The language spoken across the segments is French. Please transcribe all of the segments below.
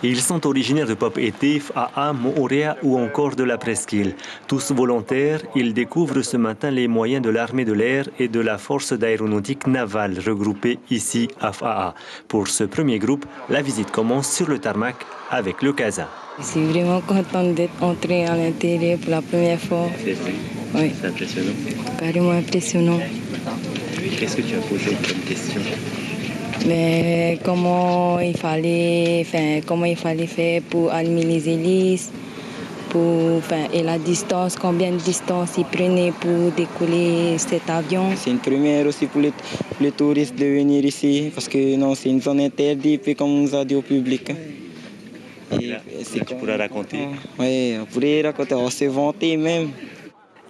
Ils sont originaires de Papeete, Fa'a, Moorea ou encore de la Presqu'île. Tous volontaires, ils découvrent ce matin les moyens de l'armée de l'air et de la force d'aéronautique navale regroupée ici à Fa'a. Pour ce premier groupe, la visite commence sur le tarmac avec le CASA. Je suis vraiment contente d'être entrée à l'intérieur pour la première fois. C'est vrai? Oui. C'est impressionnant. Carrément impressionnant. Qu'est-ce que tu as posé comme question? Mais comment il fallait faire pour allumer les hélices, et la distance, combien de distance ils prenaient pour décoller cet avion. C'est une première aussi pour les touristes de venir ici, parce que non, c'est une zone interdite, puis comme on nous a dit au public. Et là, tu pourras raconter. Oui, on pourrait raconter, on s'est vanté même.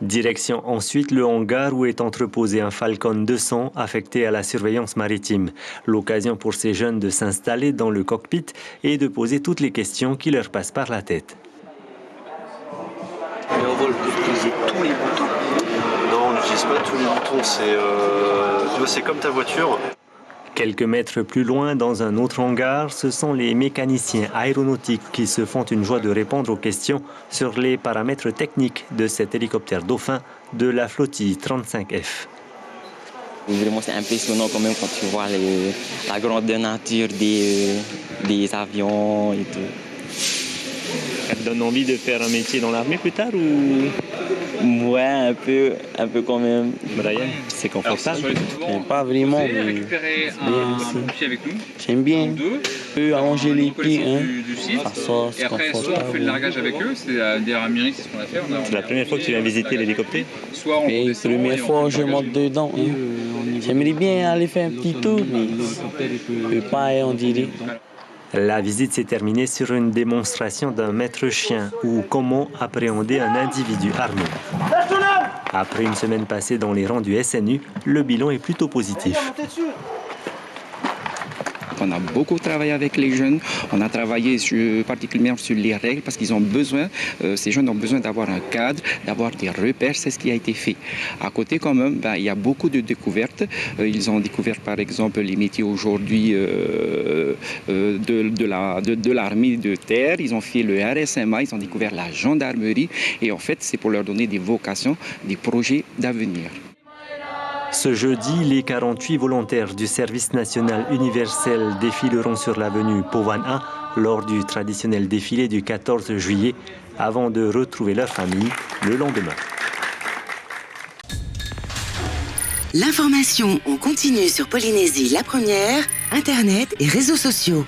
Direction ensuite le hangar où est entreposé un Falcon 200 affecté à la surveillance maritime. L'occasion pour ces jeunes de s'installer dans le cockpit et de poser toutes les questions qui leur passent par la tête. Et en vol, vous utilisez tous les boutons? Non, on n'utilise pas tous les boutons, c'est comme ta voiture. Quelques mètres plus loin, dans un autre hangar, ce sont les mécaniciens aéronautiques qui se font une joie de répondre aux questions sur les paramètres techniques de cet hélicoptère Dauphin de la flottille 35F. Vraiment, c'est impressionnant quand même quand tu vois la grandeur nature des avions et tout. Ça te donne envie de faire un métier dans l'armée plus tard ou... Ouais, un peu quand même. Brian, c'est confortable? Pas vraiment, mais récupérer un pied avec nous. J'aime bien. Deux. On peut allonger les pieds, du site. c'est et après, soit on fait le largage avec eux, c'est derrière Amiri, c'est ce qu'on a fait. C'est la première fois que tu viens visiter l'hélicoptère? Soit on la première fois, je monte dedans. J'aimerais bien aller faire un petit tour, mais je peux pas, on dirait. La visite s'est terminée sur une démonstration d'un maître-chien ou comment appréhender un individu armé. Après une semaine passée dans les rangs du SNU, le bilan est plutôt positif. On a beaucoup travaillé avec les jeunes, on a travaillé particulièrement sur les règles parce qu'ils ont besoin, ces jeunes ont besoin d'avoir un cadre, d'avoir des repères, c'est ce qui a été fait. À côté quand même, il y a beaucoup de découvertes. Ils ont découvert par exemple les métiers aujourd'hui de l'armée de terre, ils ont fait le RSMA, ils ont découvert la gendarmerie et en fait c'est pour leur donner des vocations, des projets d'avenir. Ce jeudi, les 48 volontaires du service national universel défileront sur l'avenue Povana lors du traditionnel défilé du 14 juillet avant de retrouver leur famille le lendemain. L'information en continu sur Polynésie la première, Internet et réseaux sociaux.